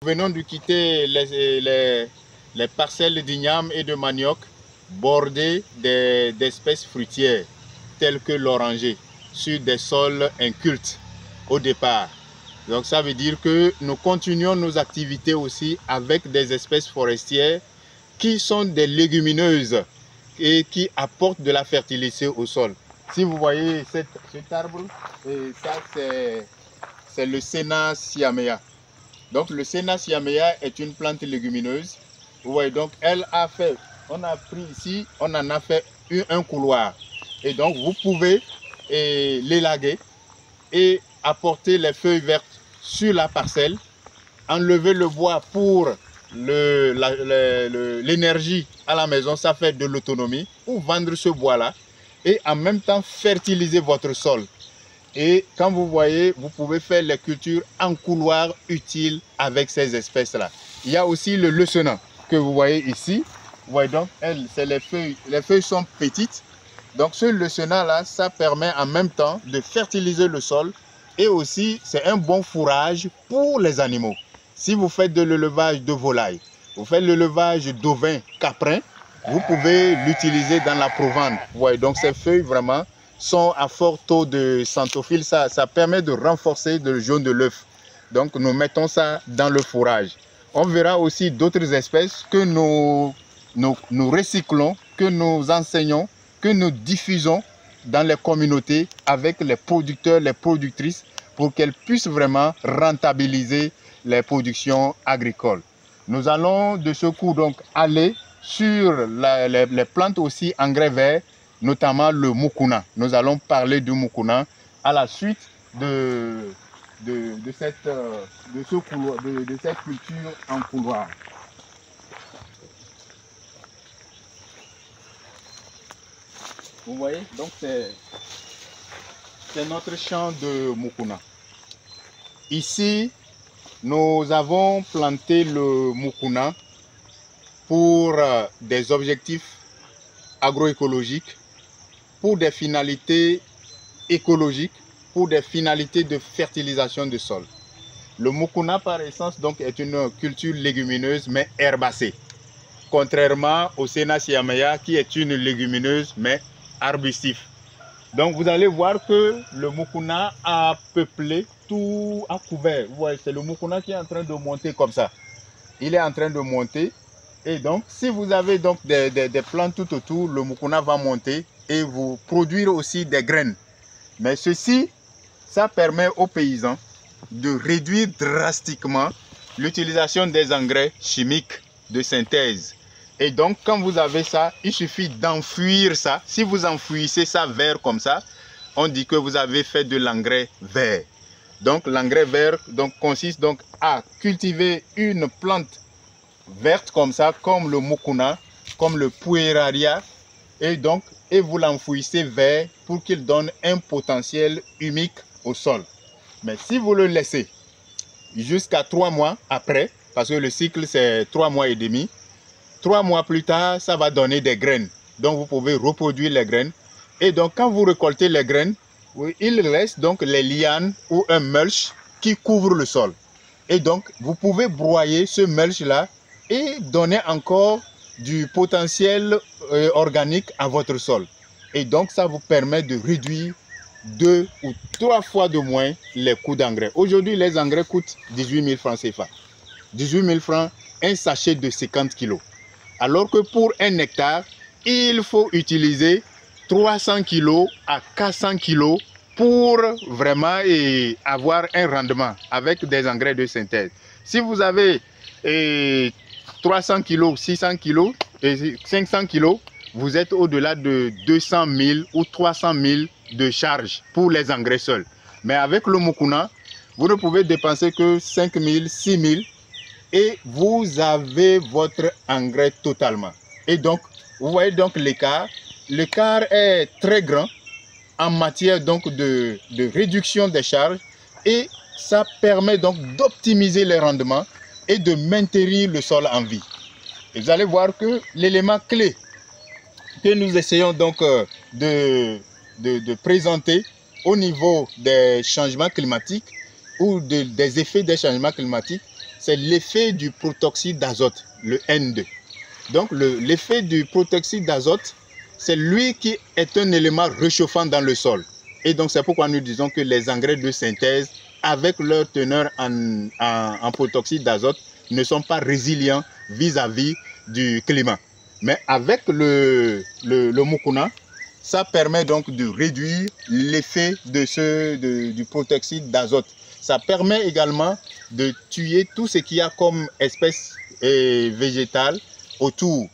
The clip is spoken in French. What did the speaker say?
venons de quitter les parcelles d'igname et de manioc bordées d'espèces fruitières telles que l'oranger sur des sols incultes au départ. Donc ça veut dire que nous continuons nos activités aussi avec des espèces forestières qui sont des légumineuses et qui apportent de la fertilité au sol. Si vous voyez cet arbre, et ça c'est le Senna siamea. Donc le Senna siamea est une plante légumineuse. Vous voyez, donc elle a fait, on a pris ici, on en a fait un couloir. Et donc vous pouvez l'élaguer et apporter les feuilles vertes sur la parcelle, enlever le bois pour l'énergie à la maison, ça fait de l'autonomie, ou vendre ce bois-là et en même temps fertiliser votre sol. Et quand vous voyez, vous pouvez faire les cultures en couloir utiles avec ces espèces-là. Il y a aussi le leçonnant que vous voyez ici. Vous voyez donc, c'est les feuilles sont petites. Donc ce leçonnant-là, ça permet en même temps de fertiliser le sol et aussi c'est un bon fourrage pour les animaux. Si vous faites de l'élevage de volailles, vous faites l'élevage d'ovins caprins, vous pouvez l'utiliser dans la provende. Vous voyez, donc ces feuilles vraiment sont à fort taux de xanthophile, ça permet de renforcer le jaune de l'œuf. Donc nous mettons ça dans le fourrage. On verra aussi d'autres espèces que nous recyclons, que nous enseignons, que nous diffusons dans les communautés avec les producteurs, les productrices pour qu'elles puissent vraiment rentabiliser les productions agricoles. Nous allons de ce coup donc aller sur les plantes aussi engrais verts, notamment le mukuna. Nous allons parler du mukuna à la suite de cette culture en couloir. Vous voyez, donc c'est notre champ de mukuna. Ici, nous avons planté le mukuna pour des objectifs agroécologiques, pour des finalités écologiques, pour des finalités de fertilisation de sol. Le mukuna par essence donc est une culture légumineuse mais herbacée, contrairement au Senna siamea qui est une légumineuse mais arbustif. Donc vous allez voir que le mukuna a peuplé, tout a couvert. Vous voyez, c'est le mukuna qui est en train de monter comme ça. Il est en train de monter. Et donc, si vous avez donc des plantes tout autour, le mukuna va monter et vous produire aussi des graines. Mais ceci, ça permet aux paysans de réduire drastiquement l'utilisation des engrais chimiques de synthèse. Et donc, quand vous avez ça, il suffit d'enfouir ça. Si vous enfouissez ça vert comme ça, on dit que vous avez fait de l'engrais vert. Donc, l'engrais vert consiste donc à cultiver une plante verte comme ça, comme le mukuna, comme le pueraria, et vous l'enfouissez vert pour qu'il donne un potentiel humique au sol. Mais si vous le laissez jusqu'à 3 mois après, parce que le cycle c'est 3 mois et demi, 3 mois plus tard, ça va donner des graines. Donc, vous pouvez reproduire les graines. Et donc, quand vous récoltez les graines, il reste donc les lianes ou un mulch qui couvre le sol. Et donc, vous pouvez broyer ce mulch-là et donner encore du potentiel organique à votre sol. Et donc, ça vous permet de réduire 2 ou 3 fois de moins les coûts d'engrais. Aujourd'hui, les engrais coûtent 18 000 francs CFA. 18 000 francs, un sachet de 50 kg. Alors que pour 1 hectare, il faut utiliser 300 kg à 400 kg pour vraiment avoir un rendement avec des engrais de synthèse. Si vous avez 300 kg, 600 kg et 500 kg, vous êtes au-delà de 200 000 ou 300 000 de charges pour les engrais seuls. Mais avec le mukuna, vous ne pouvez dépenser que 5 000, 6 000 et vous avez votre engrais totalement. Et donc, vous voyez donc l'écart. L'écart est très grand en matière donc de réduction des charges et ça permet donc d'optimiser les rendements et de maintenir le sol en vie. Et vous allez voir que l'élément clé que nous essayons donc de présenter au niveau des changements climatiques ou des effets des changements climatiques, c'est l'effet du protoxyde d'azote, le N2. Donc l'effet du protoxyde d'azote, c'est lui qui est un élément réchauffant dans le sol. Et donc c'est pourquoi nous disons que les engrais de synthèse, avec leur teneur en protoxyde d'azote, ne sont pas résilients vis-à-vis du climat. Mais avec le mukuna, ça permet donc de réduire l'effet du protoxyde d'azote. Ça permet également de tuer tout ce qu'il y a comme espèces végétales autour